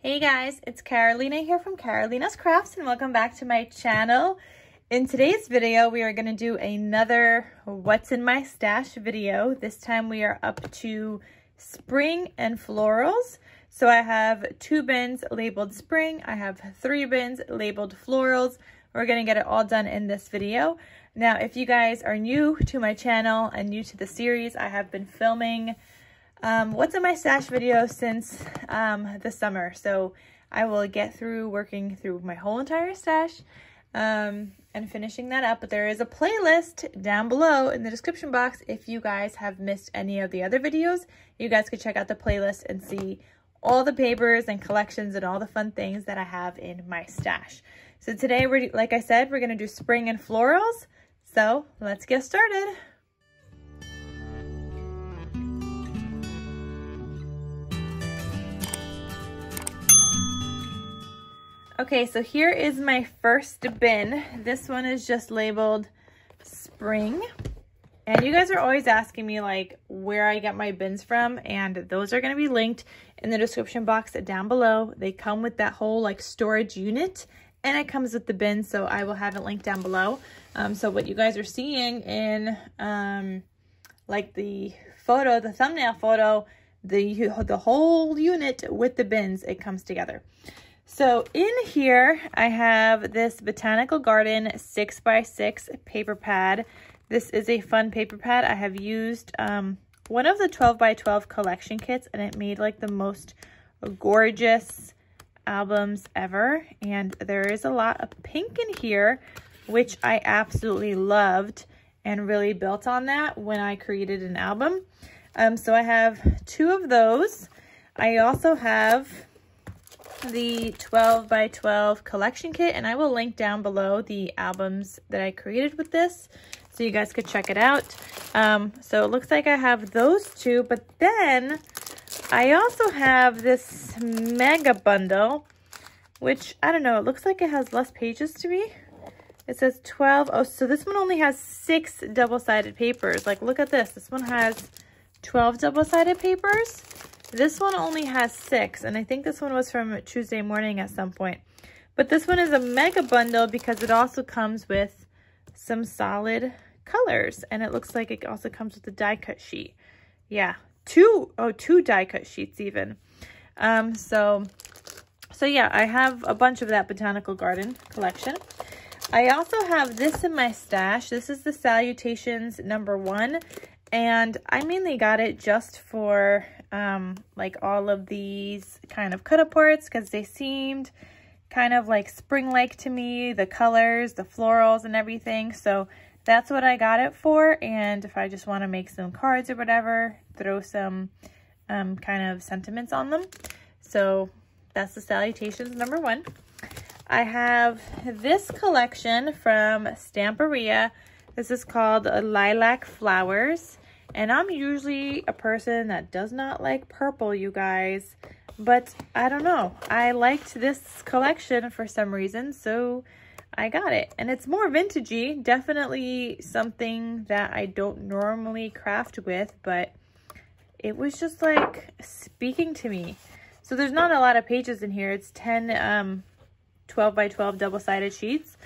Hey guys, it's Carolina here from KarolinasKrafts and welcome back to my channel. In today's video, we are going to do another What's in My Stash video. This time we are up to Spring and Florals. So I have 2 bins labeled Spring. I have 3 bins labeled Florals. We're going to get it all done in this video. Now, if you guys are new to my channel and new to the series, I have been filming What's in My Stash video since the summer. So I will get through working through my whole entire stash and finishing that up. But there is a playlist down below in the description box. If you guys have missed any of the other videos, you guys could check out the playlist and see all the papers and collections and all the fun things that I have in my stash. So today, like I said, we're going to do Spring and Florals. So let's get started. Okay, so here is my first bin. This one is just labeled Spring. And you guys are always asking me like where I get my bins from, and those are going to be linked in the description box down below. They come with that whole like storage unit, and it comes with the bin, so I will have it linked down below. So what you guys are seeing in like the photo, the thumbnail photo, the whole unit with the bins, it comes together. So in here, I have this Botanical Garden 6x6 paper pad. This is a fun paper pad. I have used one of the 12x12 collection kits, and it made like the most gorgeous albums ever. And there is a lot of pink in here, which I absolutely loved and really built on that when I created an album. So I have 2 of those. I also have the 12x12 collection kit, and I will link down below the albums that I created with this so you guys could check it out. So it looks like I have those 2, but then I also have this mega bundle, which I don't know, it looks like it has less pages to me. It says 12. Oh, so this one only has 6 double-sided papers. Like, look at this. This one has 12 double-sided papers. This one only has 6, and I think this one was from Tuesday morning at some point. But this one is a mega bundle because it also comes with some solid colors, and it looks like it also comes with a die cut sheet. Yeah, 2 die cut sheets even. So yeah, I have a bunch of that Botanical Garden collection. I also have this in my stash. This is the Salutations #1. And I mainly got it just for like all of these kind of cut aparts because they seemed kind of like spring-like to me, the colors, the florals and everything. So that's what I got it for. And if I just want to make some cards or whatever, throw some kind of sentiments on them. So that's the Salutations #1. I have this collection from Stamperia. This is called Lilac Flowers. And I'm usually a person that does not like purple, you guys. But I don't know. I liked this collection for some reason, so I got it. And it's more vintagey. Definitely something that I don't normally craft with, but it was just like speaking to me. So there's not a lot of pages in here. It's 10 12x12 double-sided sheets.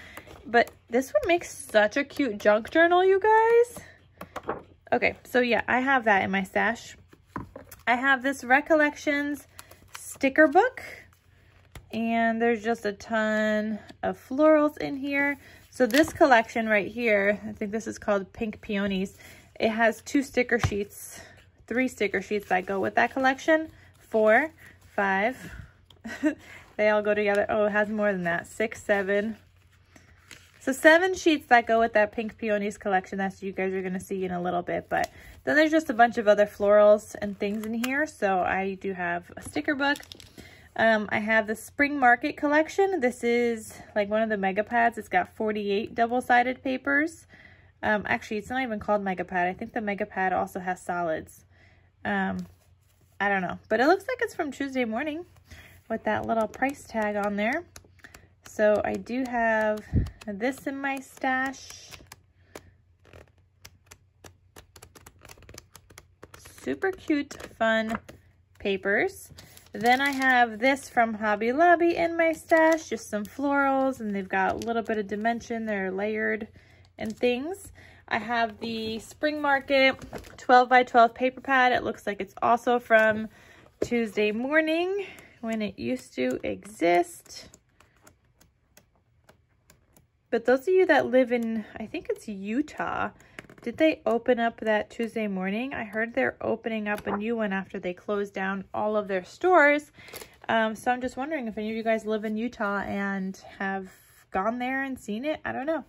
But this one makes such a cute junk journal, you guys. Okay, so yeah, I have that in my stash. I have this Recollections sticker book, and there's just a ton of florals in here. So this collection right here, I think this is called Pink Peonies. It has 2 sticker sheets, 3 sticker sheets that go with that collection. 4, 5, they all go together. Oh, it has more than that, 6, 7. So 7 sheets that go with that Pink Peonies collection. That's what you guys are going to see in a little bit. But then there's just a bunch of other florals and things in here. So I do have a sticker book. I have the Spring Market collection. This is like one of the mega pads. It's got 48 double-sided papers. Actually, it's not even called mega pad. I think the mega pad also has solids. I don't know. But it looks like it's from Tuesday morning with that little price tag on there. So I do have this in my stash. Super cute, fun papers. Then I have this from Hobby Lobby in my stash, just some florals, and they've got a little bit of dimension. They're layered and things. I have the Spring Market 12 by 12 paper pad. It looks like it's also from Tuesday Morning when it used to exist. But those of you that live in, I think it's Utah, did they open up that Tuesday Morning? I heard they're opening up a new one after they closed down all of their stores. So I'm just wondering if any of you guys live in Utah and have gone there and seen it. I don't know.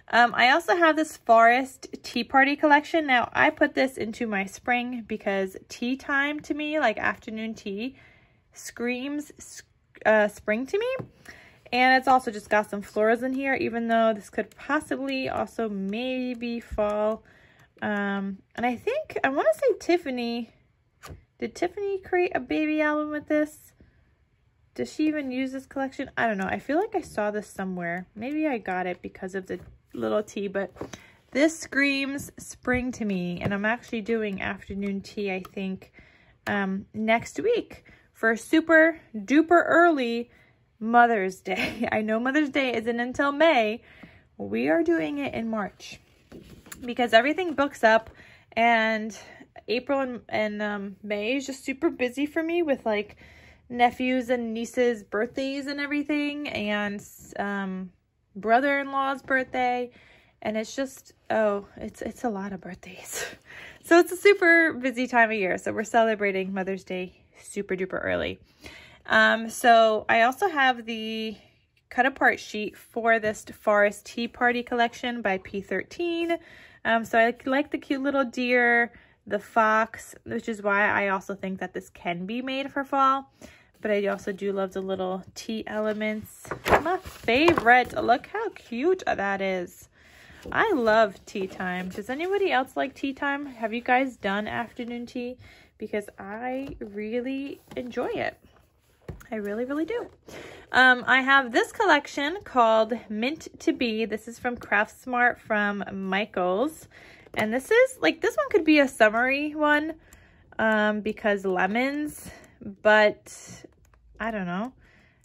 I also have this Forest Tea Party collection. Now, I put this into my spring because tea time to me, like afternoon tea, screams spring to me. And it's also just got some florals in here, even though this could possibly also maybe fall. And I think, I want to say Tiffany, did Tiffany create a baby album with this? Does she even use this collection? I don't know. I feel like I saw this somewhere. Maybe I got it because of the little tea, but this screams spring to me. And I'm actually doing afternoon tea, I think, next week for super duper early Mother's Day. I know Mother's Day isn't until May. We are doing it in March because everything books up, and April and May is just super busy for me with like nephews and nieces' birthdays and everything, and brother-in-law's birthday, and it's just, oh, it's a lot of birthdays. So it's a super busy time of year. So we're celebrating Mother's Day super duper early. So I also have the cut apart sheet for this Forest Tea Party collection by P13. So I like the cute little deer, the fox, which is why I also think that this can be made for fall. But I also do love the little tea elements. My favorite. Look how cute that is. I love tea time. Does anybody else like tea time? Have you guys done afternoon tea? Because I really enjoy it. I really, really do. I have this collection called Mint to Be. This is from Craftsmart from Michaels. And this is, like, this one could be a summery one because lemons, but I don't know.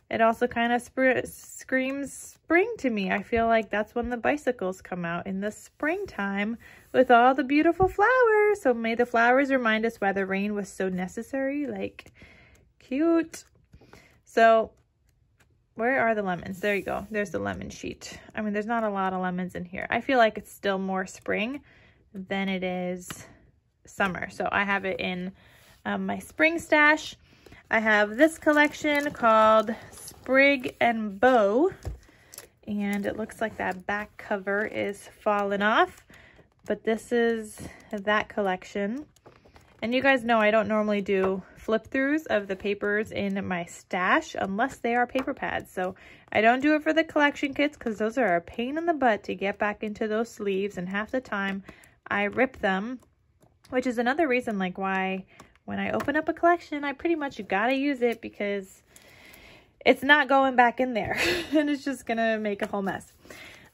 It also kind of screams spring to me. I feel like that's when the bicycles come out in the springtime with all the beautiful flowers. So may the flowers remind us why the rain was so necessary. Like, cute. So where are the lemons? There you go. There's the lemon sheet. I mean, there's not a lot of lemons in here. I feel like it's still more spring than it is summer. So I have it in my spring stash. I have this collection called Sprig and Bough. And it looks like that back cover is falling off. But this is that collection. And you guys know I don't normally do flip throughs of the papers in my stash unless they are paper pads. So I don't do it for the collection kits because those are a pain in the butt to get back into those sleeves, and half the time I rip them, which is another reason like why when I open up a collection I pretty much gotta use it, because it's not going back in there and it's just gonna make a whole mess.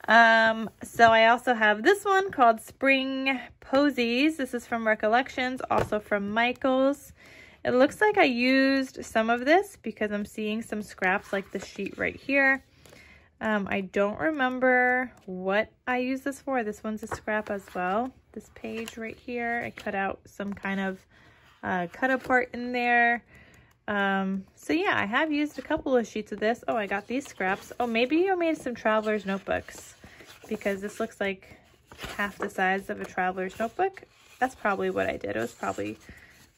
So I also have this one called Spring Posies. This is from Recollections, also from Michaels. It looks like I used some of this because I'm seeing some scraps like the sheet right here. I don't remember what I used this for. This one's a scrap as well. This page right here, I cut out some kind of cut apart in there. So yeah, I have used a couple of sheets of this. Oh, I got these scraps. Oh, maybe I made some traveler's notebooks because this looks like half the size of a traveler's notebook. That's probably what I did. It was probably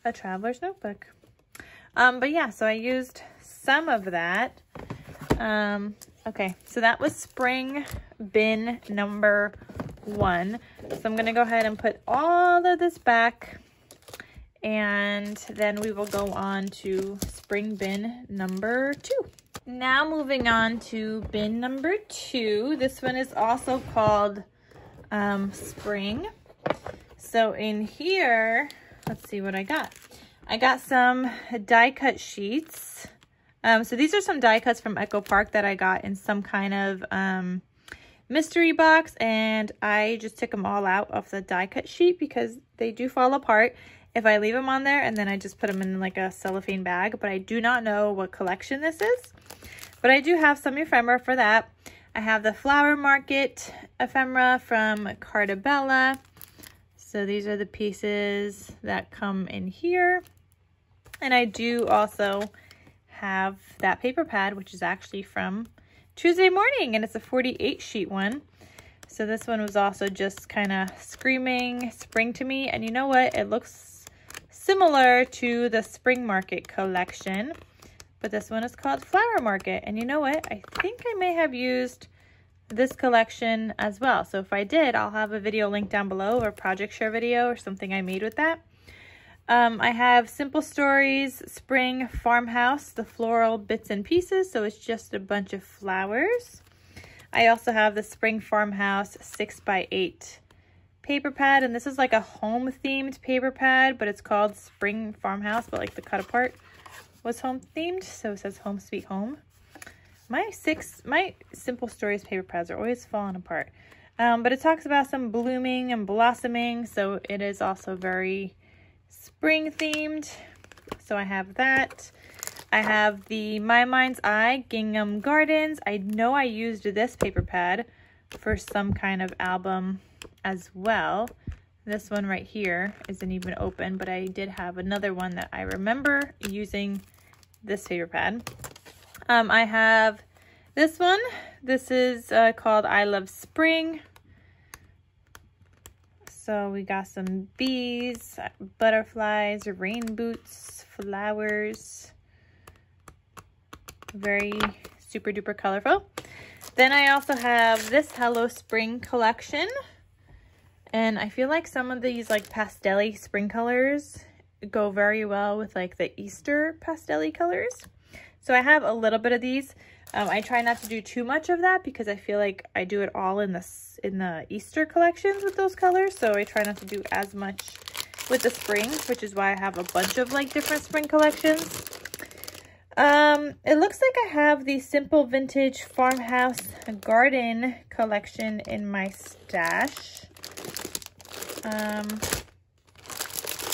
a traveler's notebook. But yeah, so I used some of that. Okay, so that was spring bin number 1. So I'm gonna go ahead and put all of this back, and then we will go on to spring bin number 2. Now moving on to bin number 2. This one is also called Spring. So in here, let's see what I got. I got some die cut sheets. So these are some die cuts from Echo Park that I got in some kind of mystery box, and I just took them all out of the die cut sheet because they do fall apart. if I leave them on there and then I just put them in like a cellophane bag, but I do not know what collection this is. But I do have some ephemera for that. I have the Flower Market ephemera from Cartabella. So these are the pieces that come in here. And I do also have that paper pad, which is actually from Tuesday Morning, and it's a 48 sheet one. So this one was also just kind of screaming spring to me. And you know what? It looks similar to the Spring Market collection, but this one is called Flower Market. And you know what? I think I may have used this collection as well. So if I did, I'll have a video link down below, or project share video or something I made with that. I have Simple Stories Spring Farmhouse, the floral bits and pieces. So it's just a bunch of flowers. I also have the Spring Farmhouse 6x8 paper pad, and this is like a home themed paper pad, but it's called Spring Farmhouse, but like the cut apart was home themed, so it says Home Sweet Home. My Simple Stories paper pads are always falling apart, but it talks about some blooming and blossoming, so it is also very spring themed. So I have that. I have the My Mind's Eye Gingham Gardens. I know I used this paper pad for some kind of album as well. This one right here isn't even open, but I did have another one that I remember using this paper pad. I have this one. This is called I Love Spring. So we got some bees, butterflies, rain boots, flowers. Very super duper colorful. Then I also have this Hello Spring collection, and I feel like some of these like pastel-y spring colors go very well with like the Easter pastel-y colors. So I have a little bit of these. I try not to do too much of that because I feel like I do it all in the Easter collections with those colors. So I try not to do as much with the springs, which is why I have a bunch of like different spring collections. It looks like I have the Simple Vintage Farmhouse Garden collection in my stash. I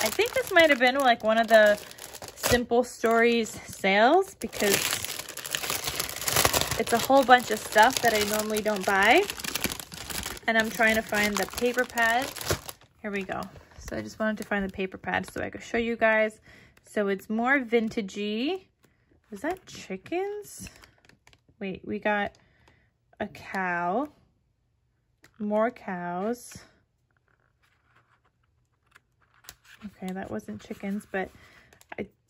think this might have been like one of the Simple Stories sales because it's a whole bunch of stuff that I normally don't buy. And I'm trying to find the paper pad. Here we go. So I just wanted to find the paper pad so I could show you guys. So it's more vintagey. Is that chickens? Wait, we got a cow, more cows. Okay, that wasn't chickens, but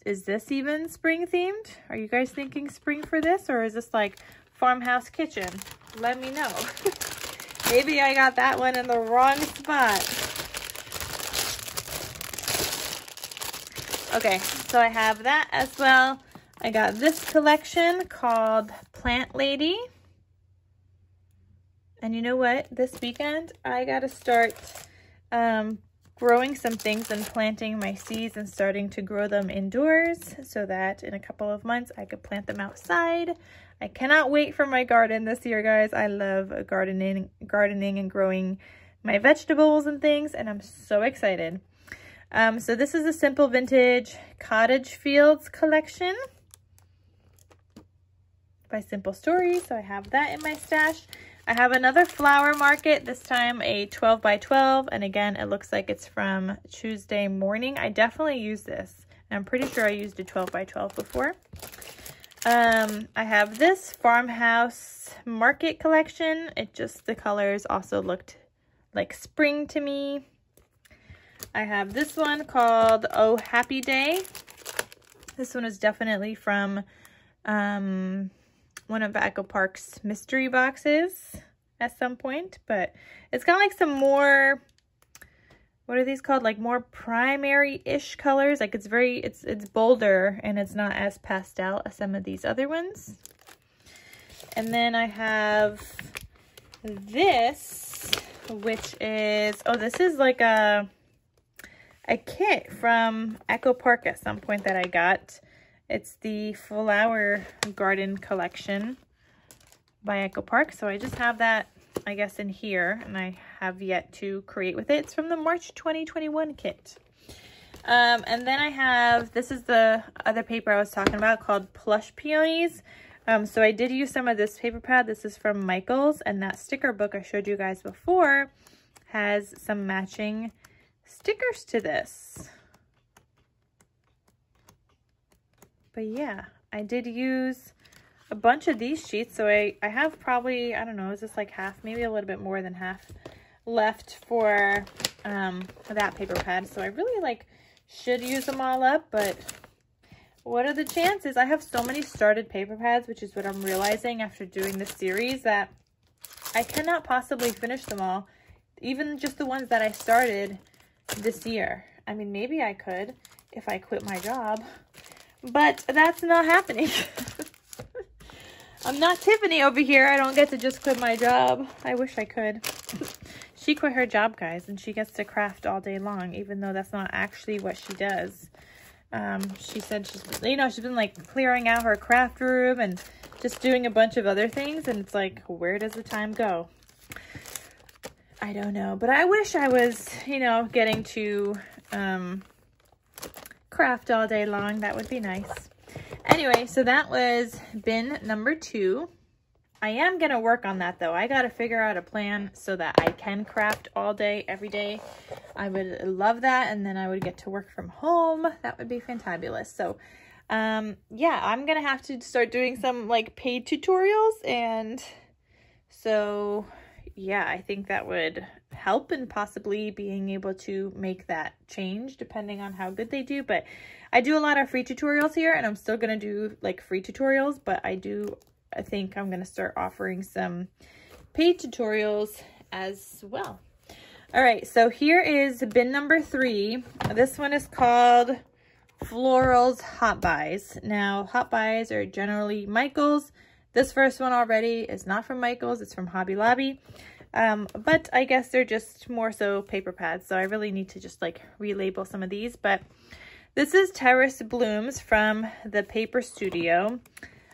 is this even spring themed? Are you guys thinking spring for this, or is this like farmhouse kitchen? Let me know. Maybe I got that one in the wrong spot. Okay, so I have that as well. I got this collection called Plant Lady. And you know what? This weekend, I got to start growing some things and planting my seeds and starting to grow them indoors so that in a couple of months I could plant them outside. I cannot wait for my garden this year, guys. I love gardening and growing my vegetables and things, and I'm so excited. So this is a Simple Vintage Cottage Fields collection by Simple Stories. So I have that in my stash. I have another Flower Market, this time a 12 by 12, and again it looks like it's from Tuesday Morning. I definitely used this, and I'm pretty sure I used a 12 by 12 before. I have this Farmhouse Market collection. The colors also looked like spring to me. I have this one called Oh Happy Day. This one is definitely from one of Echo Park's mystery boxes at some point, but it's got like some more, what are these called? Like more primary-ish colors. Like it's bolder and it's not as pastel as some of these other ones. And then I have this, which is, oh, this is like a kit from Echo Park at some point that I got. It's the Flower Garden collection by Echo Park. So I just have that, I guess, in here, and I have yet to create with it. It's from the March 2021 kit. And then I have, this is the other paper I was talking about called Plush Peonies. So I did use some of this paper pad. This is from Michaels, and that sticker book I showed you guys before has some matching stickers to this. But yeah, I did use a bunch of these sheets. So I have probably, I don't know, is this like half, maybe a little bit more than half left for that paper pad. So I really like should use them all up, but what are the chances? I have so many started paper pads, which is what I'm realizing after doing this series, that I cannot possibly finish them all, even just the ones that I started this year. I mean, maybe I could if I quit my job, but that's not happening. I'm not Tiffany over here. I don't get to just quit my job. I wish I could. She quit her job, guys, and she gets to craft all day long, even though that's not actually what she does. She said she's been like clearing out her craft room and just doing a bunch of other things, and it's like, where does the time go? I don't know, but I wish I was, getting to craft all day long. That would be nice. Anyway, so that was bin number 2. I am going to work on that, though. I got to figure out a plan so that I can craft all day, every day. I would love that, and then I would get to work from home. That would be fantabulous. So, yeah, I'm going to have to start doing some, like, paid tutorials, and so, yeah, I think that would help in possibly being able to make that change, depending on how good they do. But I do a lot of free tutorials here, and I'm still going to do, like, free tutorials, but I think I'm going to start offering some paid tutorials as well. All right, so here is bin number 3. This one is called Florals Hot Buys. Now, Hot Buys are generally Michaels. This first one already is not from Michaels. It's from Hobby Lobby. But I guess they're just more so paper pads. So I really need to just like relabel some of these. But this is Terrace Blooms from the Paper Studio.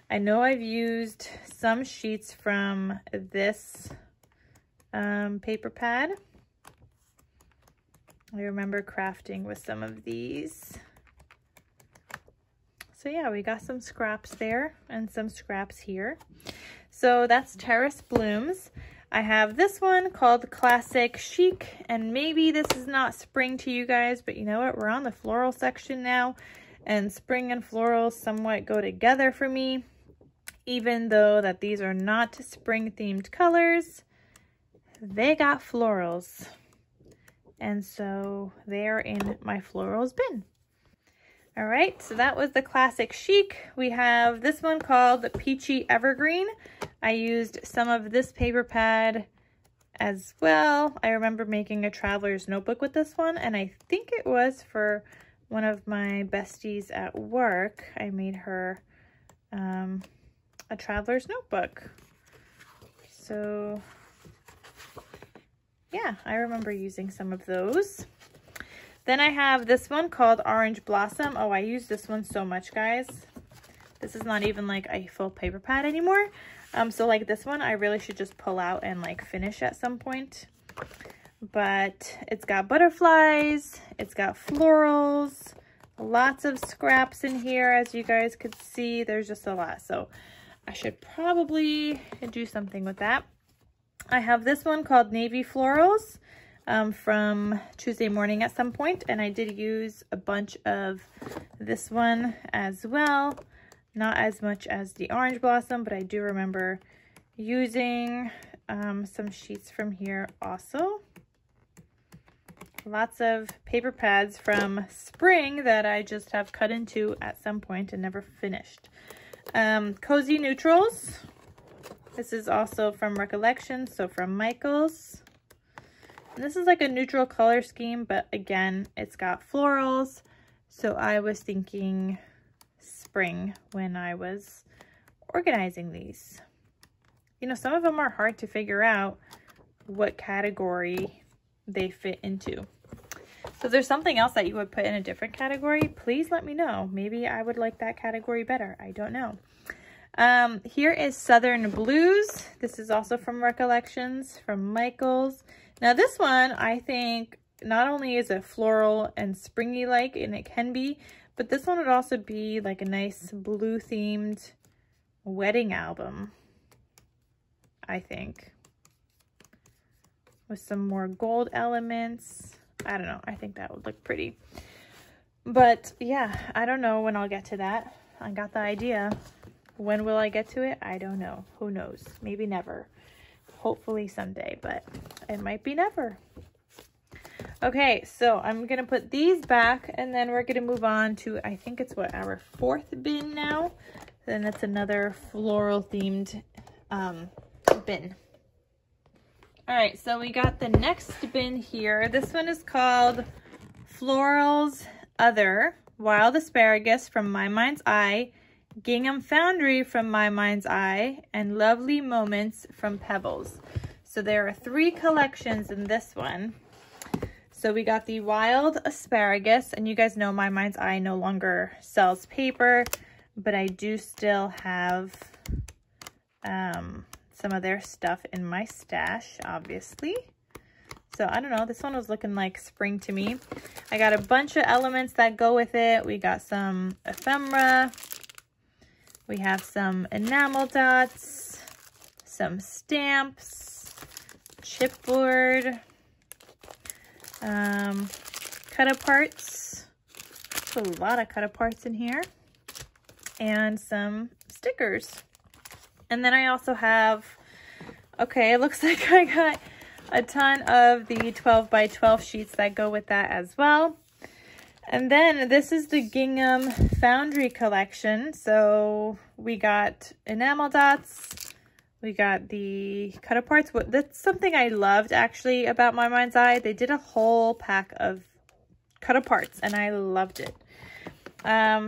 I know I've used some sheets from this paper pad. I remember crafting with some of these. So yeah, we got some scraps there and some scraps here. So that's Terrace Blooms. I have this one called Classic Chic, and maybe this is not spring to you guys, but you know what? We're on the floral section now, and spring and floral somewhat go together for me. Even though that these are not spring themed colors, they got florals. And so they're in my florals bin. All right, so that was the Classic Chic. We have this one called Peachy Evergreen. I used some of this paper pad as well. I remember making a traveler's notebook with this one, and I think it was for one of my besties at work. I made her a traveler's notebook. So yeah, I remember using some of those. Then I have this one called Orange Blossom. Oh, I use this one so much, guys. This is not even like a full paper pad anymore. So like this one, I really should just pull out and like finish at some point. But it's got butterflies, it's got florals, lots of scraps in here. As you guys could see, there's just a lot. So I should probably do something with that. I have this one called Navy Florals from Tuesday Morning at some point, and I did use a bunch of this one as well. Not as much as the Orange Blossom, but I do remember using some sheets from here also. Lots of paper pads from spring that I just have cut into at some point and never finished. Cozy Neutrals. This is also from Recollections, so from Michaels. And this is like a neutral color scheme, but again, it's got florals. So I was thinking spring when I was organizing these. You know, some of them are hard to figure out what category they fit into. So if there's something else that you would put in a different category, please let me know. Maybe I would like that category better. I don't know. Here is Southern Blues. This is also from Recollections, from Michaels. Now this one, I think not only is it floral and springy like, and it can be, but this one would also be like a nice blue themed wedding album, I think, with some more gold elements. I don't know, I think that would look pretty. But yeah, I don't know when I'll get to that. I got the idea. When will I get to it? I don't know. Who knows? Maybe never. Hopefully someday, but it might be never. Okay, so I'm gonna put these back, and then we're gonna move on to, I think it's what, our 4th bin now. Then it's another floral themed bin. All right, so we got the next bin here. This one is called Florals Other, Wild Asparagus from My Mind's Eye, Gingham Foundry from My Mind's Eye, and Lovely Moments from Pebbles. So there are 3 collections in this one. So we got the Wild Asparagus, and you guys know My Mind's Eye no longer sells paper, but I do still have some of their stuff in my stash, obviously. So I don't know, this one was looking like spring to me. I got a bunch of elements that go with it. We got some ephemera. We have some enamel dots, some stamps, chipboard, cut-aparts. A lot of cut-aparts in here. And some stickers. And then I also have, okay, it looks like I got a ton of the 12 by 12 sheets that go with that as well. And then this is the Gingham Foundry collection. So we got enamel dots, we got the cut-aparts. That's something I loved actually about My Mind's Eye. They did a whole pack of cut-aparts and I loved it.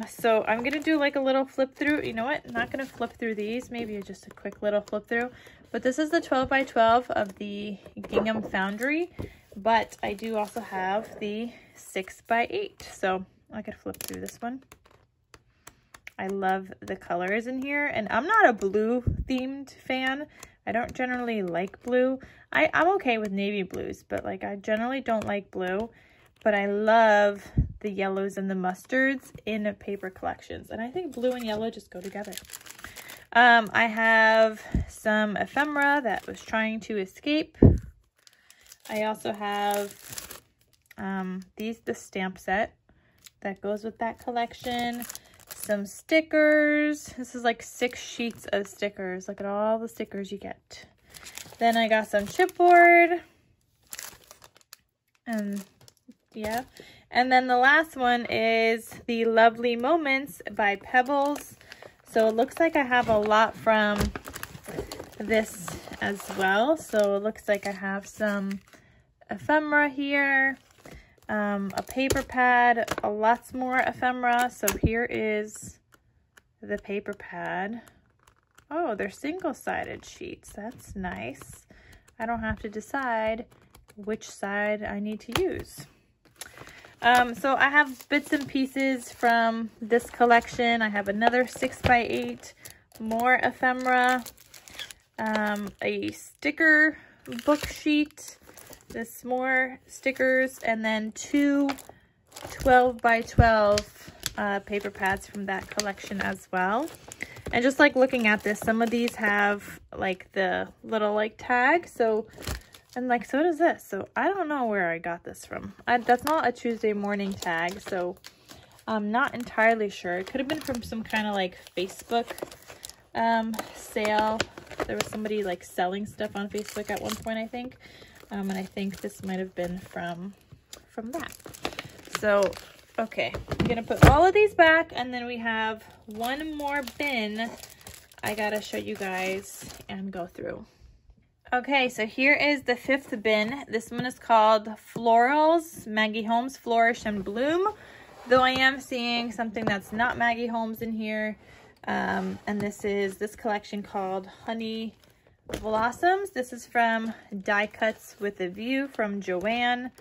So I'm gonna do like a little flip through. You know what, I'm not gonna flip through these, maybe just a quick little flip through, but this is the 12 by 12 of the Gingham Foundry, but I do also have the 6 by 8, so I could flip through this one. I love the colors in here, and I'm not a blue themed fan. I don't generally like blue. I'm okay with navy blues, but like I generally don't like blue, but I love the yellows and the mustards in paper collections. And I think blue and yellow just go together. I have some ephemera that was trying to escape. I also have the stamp set that goes with that collection. Some stickers. This is like 6 sheets of stickers. Look at all the stickers you get. Then I got some chipboard. And yeah. And then the last one is the Lovely Moments by Pebbles. So it looks like I have a lot from this as well. So it looks like I have some ephemera here, a paper pad, lots more ephemera. So here is the paper pad. Oh, they're single-sided sheets. That's nice. I don't have to decide which side I need to use. So I have bits and pieces from this collection. I have another 6 by 8, more ephemera, a sticker book sheet, this more stickers, and then 2 12 by 12 paper pads from that collection as well. And just like looking at this, some of these have like the little like tag. So, and like, so does this. So I don't know where I got this from. That's not a Tuesday morning tag, so I'm not entirely sure. It could have been from some kind of like Facebook sale. There was somebody like selling stuff on Facebook at one point, I think. And I think this might have been from that. So, okay, I'm gonna put all of these back, and then we have one more bin I gotta show you guys and go through. Okay, so here is the 5th bin. This one is called Florals, Maggie Holmes Flourish and Bloom. Though I am seeing something that's not Maggie Holmes in here. And this is this collection called Honey Blossoms. This is from Die Cuts with a View from Joanne.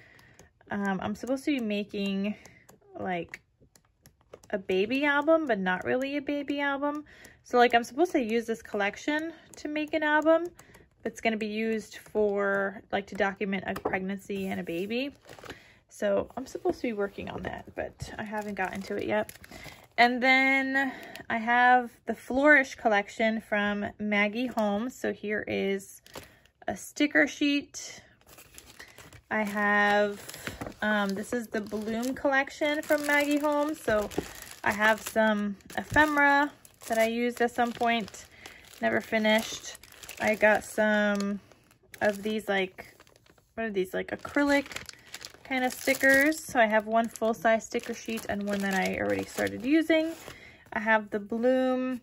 I'm supposed to be making like a baby album, but not really a baby album. So like I'm supposed to use this collection to make an album. It's going to be used for like to document a pregnancy and a baby. So I'm supposed to be working on that, but I haven't gotten to it yet. And then I have the Flourish collection from Maggie Holmes. So here is a sticker sheet. I have, this is the Bloom collection from Maggie Holmes. So I have some ephemera that I used at some point, never finished. I got some of these, like, what are these, like acrylic kind of stickers. So I have one full-size sticker sheet and one that I already started using. I have the Bloom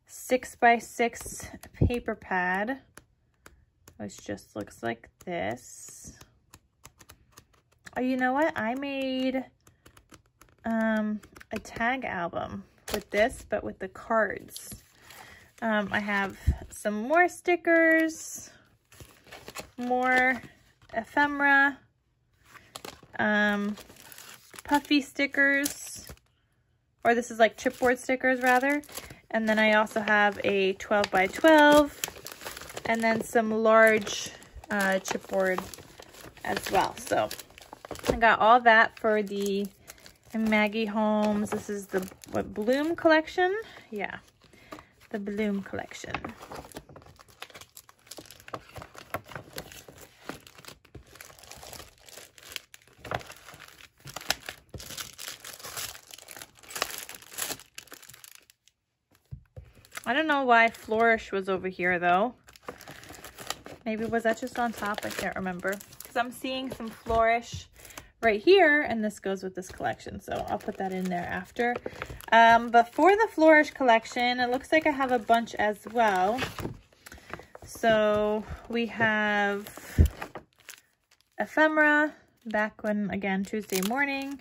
6x6 paper pad, which just looks like this. Oh, you know what? I made a tag album with this, but with the cards. I have some more stickers, more ephemera, puffy stickers, or this is like chipboard stickers rather. And then I also have a 12x12 and then some large chipboard as well. So I got all that for the Maggie Holmes. This is the Bloom collection. Yeah, the Bloom collection. I don't know why Flourish was over here though. Maybe was that just on top? I can't remember. Because I'm seeing some Flourish right here, and this goes with this collection. So I'll put that in there after. But for the Flourish collection, it looks like I have a bunch as well. So we have ephemera, back when, again, Tuesday morning.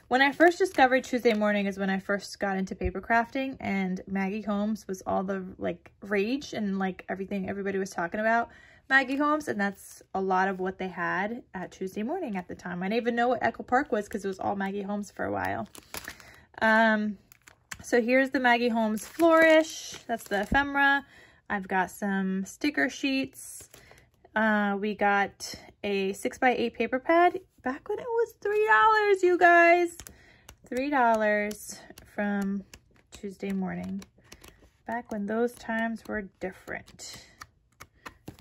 When I first discovered Tuesday morning is when I first got into paper crafting, and Maggie Holmes was all the like rage and like everything everybody was talking about Maggie Holmes, and that's a lot of what they had at Tuesday morning at the time. I didn't even know what Echo Park was because it was all Maggie Holmes for a while. So here's the Maggie Holmes Flourish. That's the ephemera. I've got some sticker sheets. We got a 6x8 paper pad back when it was $3, you guys. $3 from Tuesday morning. Back when those times were different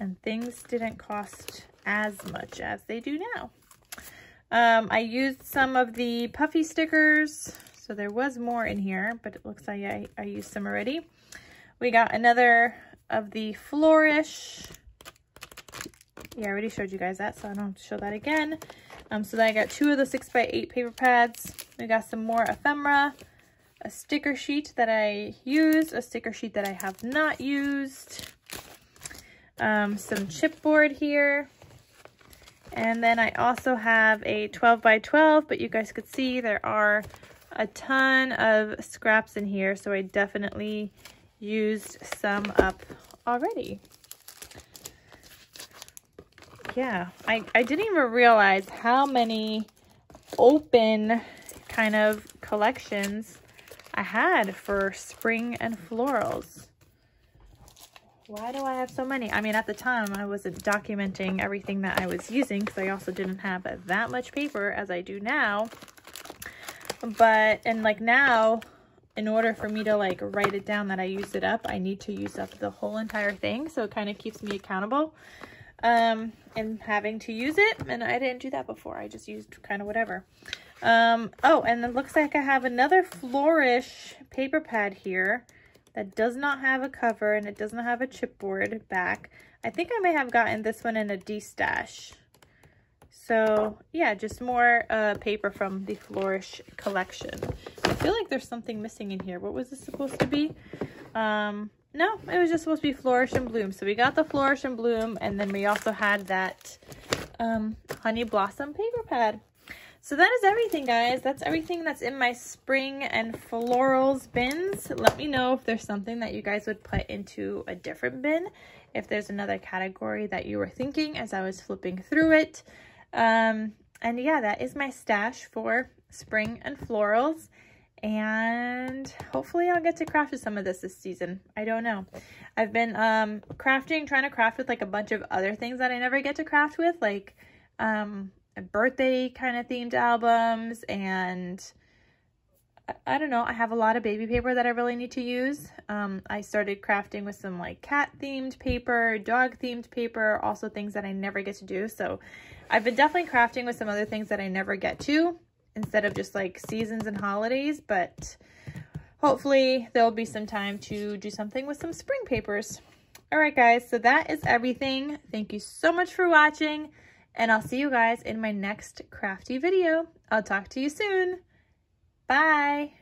and things didn't cost as much as they do now. I used some of the puffy stickers, so there was more in here, but it looks like I used some already. We got another of the Flourish. Yeah, I already showed you guys that, so I don't have to show that again. So then I got 2 of the 6x8 paper pads. We got some more ephemera, a sticker sheet that I used, a sticker sheet that I have not used, some chipboard here, and then I also have a 12x12, but you guys could see there are a ton of scraps in here, so I definitely used some up already. Yeah, I didn't even realize how many open kind of collections I had for Spring and Florals. Why do I have so many? I mean, at the time, I wasn't documenting everything that I was using because I also didn't have that much paper as I do now. But, and like now, in order for me to like write it down that I used it up, I need to use up the whole entire thing. So it kind of keeps me accountable. And having to use it, and I didn't do that before. I just used kind of whatever. Oh, and it looks like I have another Flourish paper pad here that does not have a cover and it does not have a chipboard back. I think I may have gotten this one in a D-stash. So yeah, just more paper from the Flourish collection. I feel like there's something missing in here. What was this supposed to be? No, it was just supposed to be Flourish and Bloom. So we got the Flourish and Bloom, and then we also had that Honey Blossom paper pad. So that is everything, guys. That's everything that's in my Spring and Florals bins. Let me know if there's something that you guys would put into a different bin. If there's another category that you were thinking as I was flipping through it. And yeah, that is my stash for Spring and Florals. And hopefully I'll get to craft with some of this season. I don't know. I've been trying to craft with like a bunch of other things that I never get to craft with, like birthday kind of themed albums, and I don't know, I have a lot of baby paper that I really need to use. I started crafting with some like cat themed paper, dog themed paper, also things that I never get to do. So I've been definitely crafting with some other things that I never get to, instead of just like seasons and holidays, but hopefully there'll be some time to do something with some spring papers. All right, guys, so that is everything. Thank you so much for watching, and I'll see you guys in my next crafty video. I'll talk to you soon. Bye.